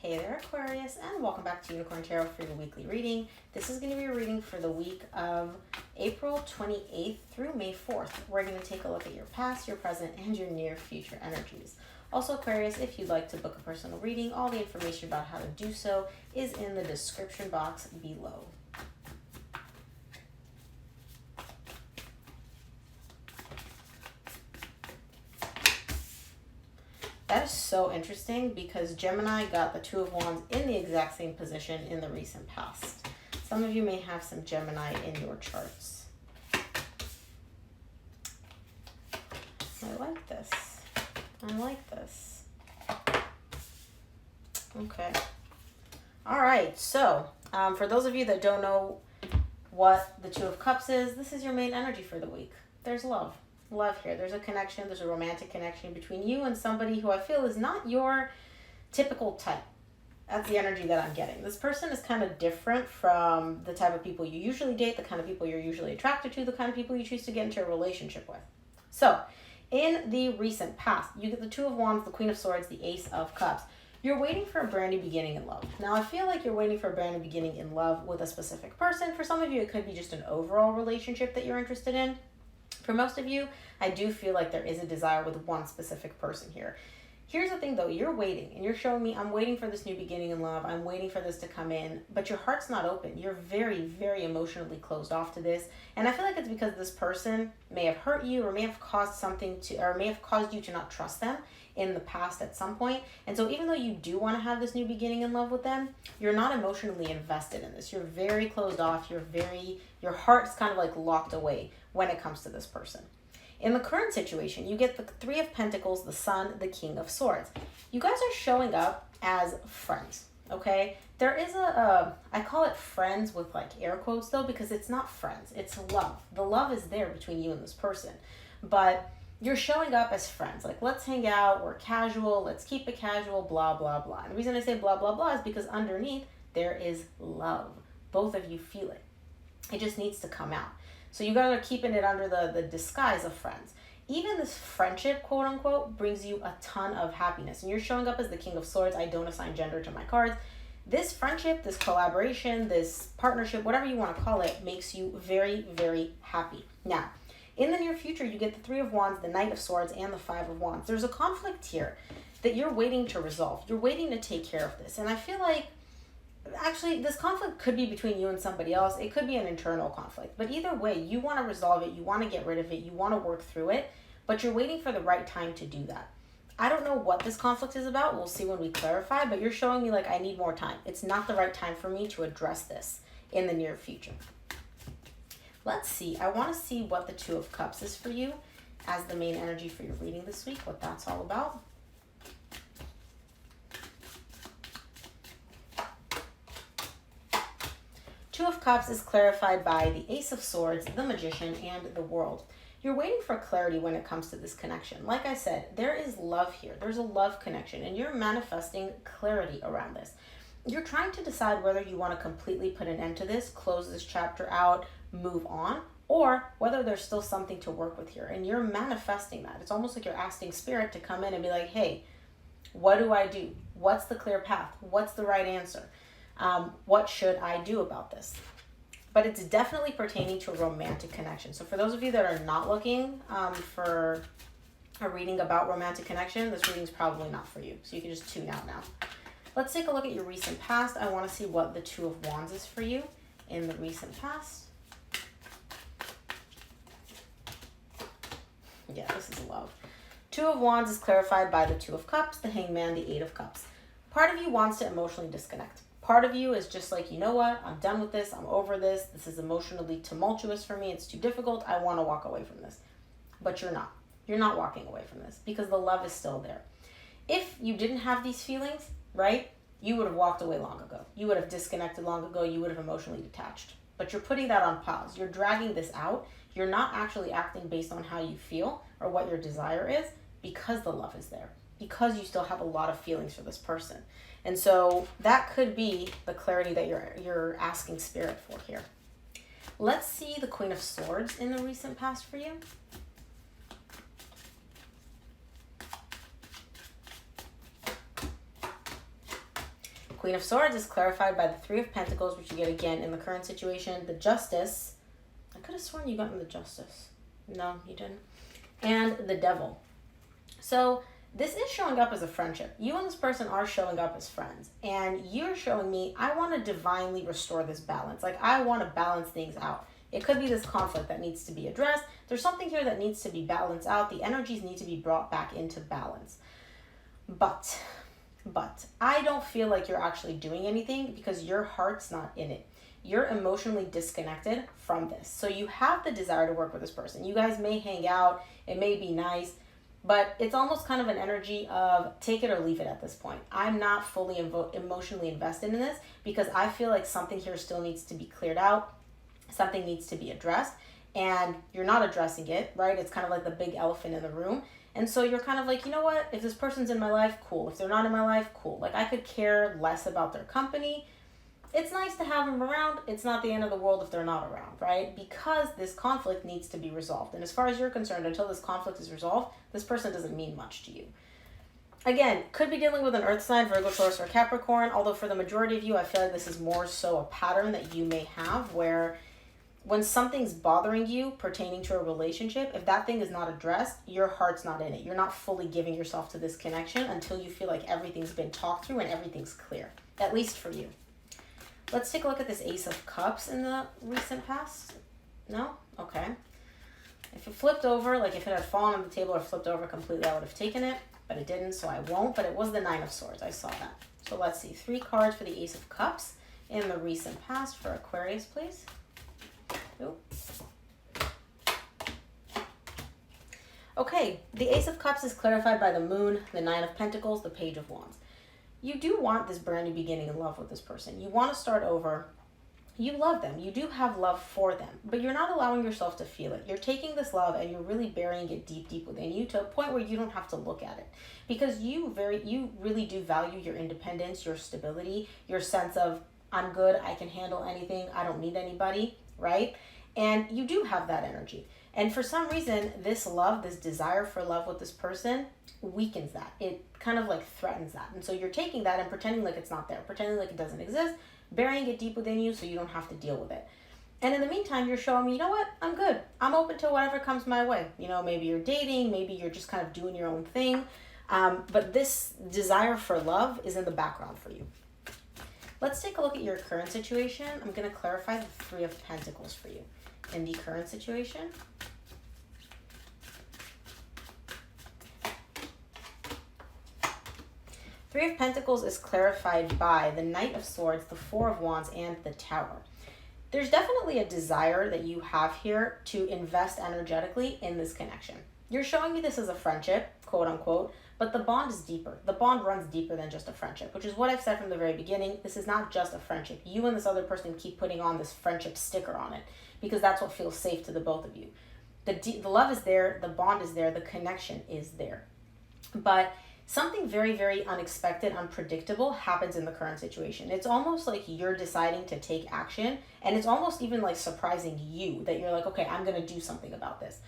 Hey there, Aquarius, and welcome back to Unicorn Tarot for your weekly reading. This is going to be a reading for the week of April 28th through May 4th. We're going to take a look at your past, your present, and your near future energies. Also, Aquarius, if you'd like to book a personal reading, all the information about how to do so is in the description box below. That is so interesting because Gemini got the Two of Wands in the exact same position in the recent past. Some of you may have some Gemini in your charts. I like this. I like this. Okay. All right. So for those of you that don't know what the Two of Cups is, this is your main energy for the week. There's love. Love here. There's a connection. There's a romantic connection between you and somebody who I feel is not your typical type. That's the energy that I'm getting. This person is kind of different from the type of people you usually date, the kind of people you're usually attracted to, the kind of people you choose to get into a relationship with. So, in the recent past, you get the Two of Wands, the Queen of Swords, the Ace of Cups. You're waiting for a brand new beginning in love. Now, I feel like you're waiting for a brand new beginning in love with a specific person. For some of you, it could be just an overall relationship that you're interested in. For most of you, I do feel like there is a desire with one specific person here. Here's the thing though, you're waiting and you're showing me, I'm waiting for this new beginning in love. I'm waiting for this to come in, but your heart's not open. You're very, very emotionally closed off to this. And I feel like it's because this person may have hurt you or may have caused may have caused you to not trust them in the past at some point. And so even though you do want to have this new beginning in love with them, you're not emotionally invested in this. You're very closed off. Your heart's kind of like locked away when it comes to this person. In the current situation, you get the Three of Pentacles, the Sun, the King of Swords. You guys are showing up as friends, okay? There is I call it friends with like air quotes though, because it's not friends, it's love. The love is there between you and this person, but you're showing up as friends. Like, let's hang out, we're casual, let's keep it casual, blah, blah, blah. And the reason I say blah, blah, blah is because underneath there is love. Both of you feel it. It just needs to come out. So you guys are keeping it under the disguise of friends. Even this friendship, quote unquote, brings you a ton of happiness. And you're showing up as the King of Swords. I don't assign gender to my cards. This friendship, this collaboration, this partnership, whatever you want to call it, makes you very, very happy. Now, in the near future, you get the Three of Wands, the Knight of Swords, and the Five of Wands. There's a conflict here that you're waiting to resolve. You're waiting to take care of this. And I feel like actually, this conflict could be between you and somebody else. It could be an internal conflict. But either way, you want to resolve it. You want to get rid of it. You want to work through it. But you're waiting for the right time to do that. I don't know what this conflict is about. We'll see when we clarify. But you're showing me like I need more time. It's not the right time for me to address this in the near future. Let's see. I want to see what the Two of Cups is for you as the main energy for your reading this week. What that's all about. Two of Cups is clarified by the Ace of Swords, the Magician, and the World. You're waiting for clarity when it comes to this connection. Like I said, there is love here. There's a love connection, and you're manifesting clarity around this. You're trying to decide whether you want to completely put an end to this, close this chapter out, move on, or whether there's still something to work with here. And you're manifesting that. It's almost like you're asking Spirit to come in and be like, hey, what do I do? What's the clear path? What's the right answer? What should I do about this? But it's definitely pertaining to a romantic connection. So for those of you that are not looking for a reading about romantic connection, this reading is probably not for you. So you can just tune out now. Let's take a look at your recent past. I want to see what the Two of Wands is for you in the recent past. Yeah, this is love. Two of Wands is clarified by the Two of Cups, the Hangman, the Eight of Cups. Part of you wants to emotionally disconnect. Part of you is just like, you know what? I'm done with this. I'm over this. This is emotionally tumultuous for me. It's too difficult. I want to walk away from this. But you're not. You're not walking away from this because the love is still there. If you didn't have these feelings, right, you would have walked away long ago. You would have disconnected long ago. You would have emotionally detached. But you're putting that on pause. You're dragging this out. You're not actually acting based on how you feel or what your desire is because the love is there. Because you still have a lot of feelings for this person. And so that could be the clarity that you're asking Spirit for here. Let's see the Queen of Swords in the recent past for you. Queen of Swords is clarified by the Three of Pentacles, which you get again in the current situation. The Justice. I could have sworn you got in the Justice. No, you didn't. And the Devil. So this is showing up as a friendship. You and this person are showing up as friends. And you're showing me, I want to divinely restore this balance. Like, I want to balance things out. It could be this conflict that needs to be addressed. There's something here that needs to be balanced out. The energies need to be brought back into balance. But I don't feel like you're actually doing anything because your heart's not in it. You're emotionally disconnected from this. So you have the desire to work with this person. You guys may hang out. It may be nice. But it's almost kind of an energy of take it or leave it at this point. I'm not fully emotionally invested in this because I feel like something here still needs to be cleared out. Something needs to be addressed. And you're not addressing it, right? It's kind of like the big elephant in the room. And so you're kind of like, you know what? If this person's in my life, cool. If they're not in my life, cool. Like, I could care less about their company. It's nice to have them around. It's not the end of the world if they're not around, right? Because this conflict needs to be resolved. And as far as you're concerned, until this conflict is resolved, this person doesn't mean much to you. Again, could be dealing with an earth sign, Virgo, Taurus, or Capricorn. Although for the majority of you, I feel like this is more so a pattern that you may have where when something's bothering you pertaining to a relationship, if that thing is not addressed, your heart's not in it. You're not fully giving yourself to this connection until you feel like everything's been talked through and everything's clear, at least for you. Let's take a look at this Ace of Cups in the recent past. No? Okay. If it flipped over, like if it had fallen on the table or flipped over completely, I would have taken it, but it didn't, so I won't. But it was the Nine of Swords. I saw that. So let's see. 3 cards for the Ace of Cups in the recent past for Aquarius, please. Ooh. Okay. The Ace of Cups is clarified by the Moon, the Nine of Pentacles, the Page of Wands. You do want this brand new beginning in love with this person. You want to start over. You love them. You do have love for them, but you're not allowing yourself to feel it. You're taking this love and you're really burying it deep, deep within you to a point where you don't have to look at it because you really do value your independence, your stability, your sense of I'm good. I can handle anything. I don't need anybody, right? And you do have that energy. And for some reason, this love, this desire for love with this person weakens that. It kind of like threatens that. And so you're taking that and pretending like it's not there, pretending like it doesn't exist, burying it deep within you so you don't have to deal with it. And in the meantime, you're showing me, you know what? I'm good. I'm open to whatever comes my way. You know, maybe you're dating, maybe you're just kind of doing your own thing. But this desire for love is in the background for you. Let's take a look at your current situation. I'm going to clarify the Three of Pentacles for you. In the current situation, Three of Pentacles is clarified by the Knight of Swords, the Four of Wands, and the Tower. There's definitely a desire that you have here to invest energetically in this connection. You're showing me this as a friendship, quote unquote, but the bond is deeper. The bond runs deeper than just a friendship, which is what I've said from the very beginning. This is not just a friendship. You and this other person keep putting on this friendship sticker on it because that's what feels safe to the both of you. The love is there, the bond is there, the connection is there. But something very, very unexpected, unpredictable happens in the current situation. It's almost like you're deciding to take action, and it's almost even like surprising you that you're like, okay, I'm going to do something about this.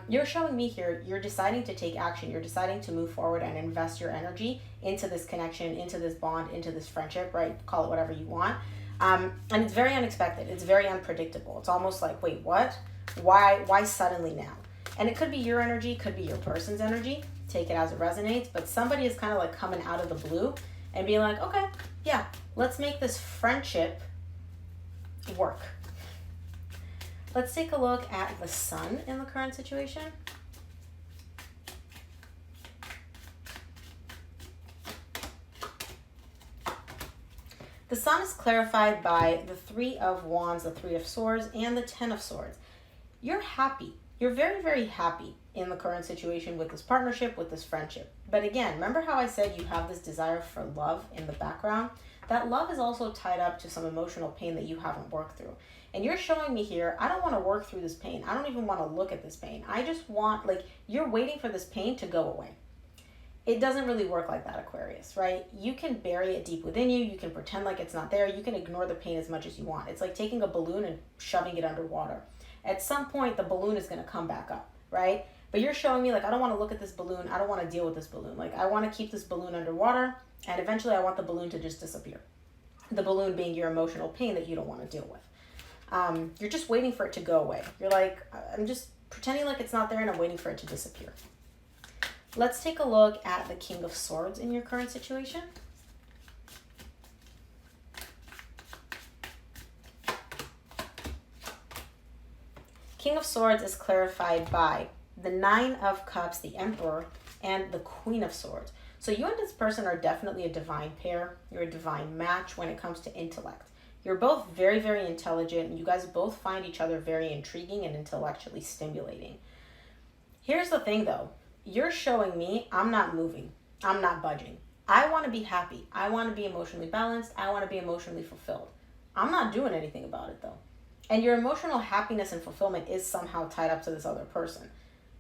You're showing me here, you're deciding to take action. You're deciding to move forward and invest your energy into this connection, into this bond, into this friendship, right? Call it whatever you want. And it's very unexpected. It's very unpredictable. It's almost like, wait, what? Why suddenly now? And it could be your energy, could be your person's energy. Take it as it resonates. But somebody is kind of like coming out of the blue and being like, okay, yeah, let's make this friendship work. Let's take a look at the Sun in the current situation. The Sun is clarified by the Three of Wands, the Three of Swords, and the Ten of Swords. You're happy. You're very, very happy in the current situation with this partnership, with this friendship. But again, remember how I said you have this desire for love in the background? That love is also tied up to some emotional pain that you haven't worked through. And you're showing me here, I don't want to work through this pain. I don't even want to look at this pain. I just want, like, you're waiting for this pain to go away. It doesn't really work like that, Aquarius, right? You can bury it deep within you. You can pretend like it's not there. You can ignore the pain as much as you want. It's like taking a balloon and shoving it underwater. At some point, the balloon is going to come back up, right? But you're showing me, like, I don't want to look at this balloon. I don't want to deal with this balloon. Like, I want to keep this balloon underwater. And eventually I want the balloon to just disappear. The balloon being your emotional pain that you don't want to deal with. You're just waiting for it to go away. You're like, I'm just pretending like it's not there and I'm waiting for it to disappear. Let's take a look at the King of Swords in your current situation. King of Swords is clarified by the Nine of Cups, the Emperor, and the Queen of Swords. So you and this person are definitely a divine pair. You're a divine match when it comes to intellect. You're both very, very intelligent, and you guys both find each other very intriguing and intellectually stimulating. Here's the thing though. You're showing me I'm not moving. I'm not budging. I want to be happy. I want to be emotionally balanced. I want to be emotionally fulfilled. I'm not doing anything about it though. And your emotional happiness and fulfillment is somehow tied up to this other person.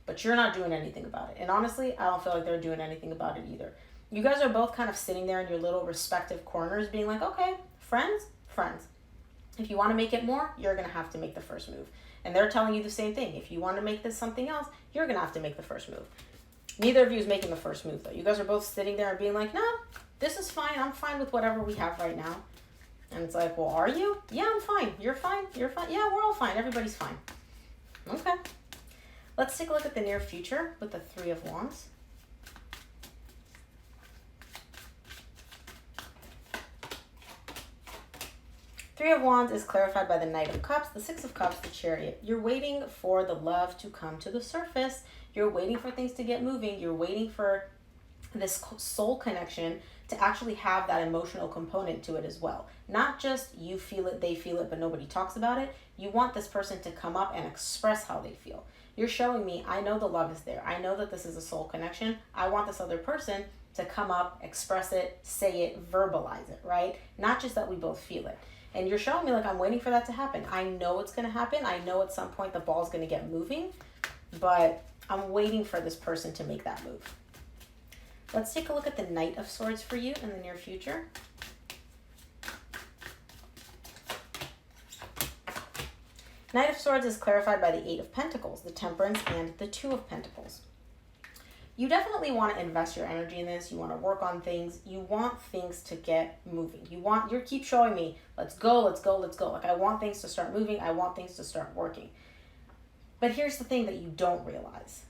But you're not doing anything about it. And honestly, I don't feel like they're doing anything about it either. You guys are both kind of sitting there in your little respective corners being like, okay, friends. If you want to make it more, you're going to have to make the first move. And they're telling you the same thing. If you want to make this something else, you're going to have to make the first move. Neither of you is making the first move though. You guys are both sitting there and being like, no, this is fine. I'm fine with whatever we have right now. And it's like, well, are you? Yeah, I'm fine. You're fine. You're fine. Yeah, we're all fine. Everybody's fine. Okay. Let's take a look at the near future with the Three of Wands. Three of Wands is clarified by the Knight of Cups, the Six of Cups, the Chariot. You're waiting for the love to come to the surface. You're waiting for things to get moving. You're waiting for this soul connection to actually have that emotional component to it as well. Not just you feel it, they feel it, but nobody talks about it. You want this person to come up and express how they feel. You're showing me, I know the love is there. I know that this is a soul connection. I want this other person to come up, express it, say it, verbalize it, right? Not just that we both feel it. And you're showing me like I'm waiting for that to happen. I know it's going to happen. I know at some point the ball's going to get moving, but I'm waiting for this person to make that move. Let's take a look at the Knight of Swords for you in the near future. Knight of Swords is clarified by the Eight of Pentacles, the Temperance, and the Two of Pentacles. You definitely want to invest your energy in this. You want to work on things. You want things to get moving. You keep showing me, let's go, let's go, let's go. Like I want things to start moving. I want things to start working. But here's the thing that you don't realize.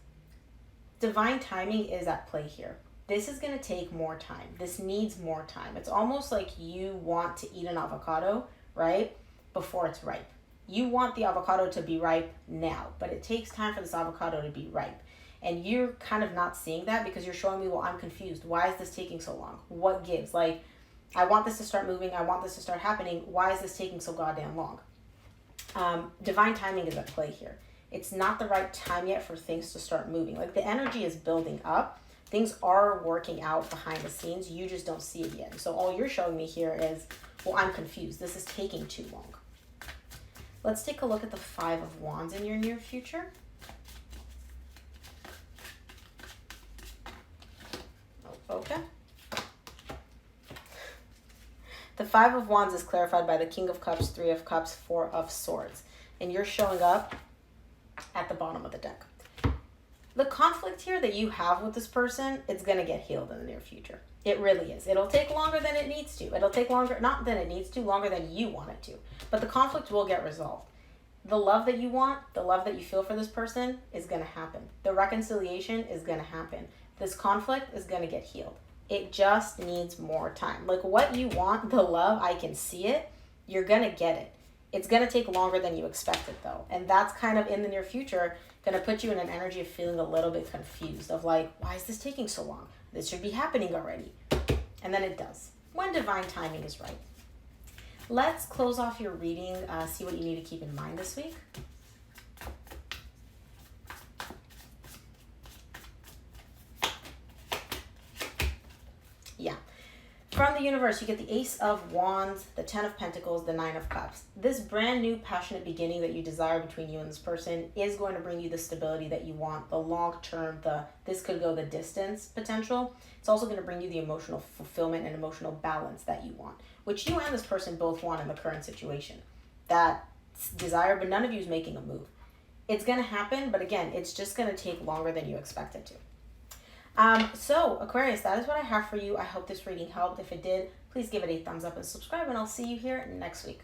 Divine timing is at play here. This is going to take more time. This needs more time. It's almost like you want to eat an avocado, right? Before it's ripe. You want the avocado to be ripe now, but it takes time for this avocado to be ripe. And you're kind of not seeing that because you're showing me, well, I'm confused. Why is this taking so long? What gives? Like, I want this to start moving. I want this to start happening. Why is this taking so goddamn long? Divine timing is at play here. It's not the right time yet for things to start moving. Like the energy is building up. Things are working out behind the scenes. You just don't see it yet. So all you're showing me here is, well, I'm confused. This is taking too long. Let's take a look at the Five of Wands in your near future. Okay. The Five of Wands is clarified by the King of Cups, Three of Cups, Four of Swords. And you're showing up at the bottom of the deck. The conflict here that you have with this person, it's going to get healed in the near future. It really is. It'll take longer than it needs to. It'll take longer, not than it needs to, longer than you want it to. But the conflict will get resolved. The love that you want, the love that you feel for this person is going to happen. The reconciliation is going to happen. This conflict is going to get healed. It just needs more time. Like what you want, the love, I can see it. You're going to get it. It's going to take longer than you expected though. And that's kind of in the near future going to put you in an energy of feeling a little bit confused of like, why is this taking so long? This should be happening already. And then it does when divine timing is right. Let's close off your reading, see what you need to keep in mind this week. Yeah. From the universe, you get the Ace of Wands, the Ten of Pentacles, the Nine of Cups. This brand new passionate beginning that you desire between you and this person is going to bring you the stability that you want, the long term, this could go the distance potential. It's also going to bring you the emotional fulfillment and emotional balance that you want, which you and this person both want in the current situation. That desire, but none of you is making a move. It's going to happen, but again, it's just going to take longer than you expect it to. So, Aquarius, that is what I have for you. I hope this reading helped. If it did, please give it a thumbs up and subscribe, and I'll see you here next week.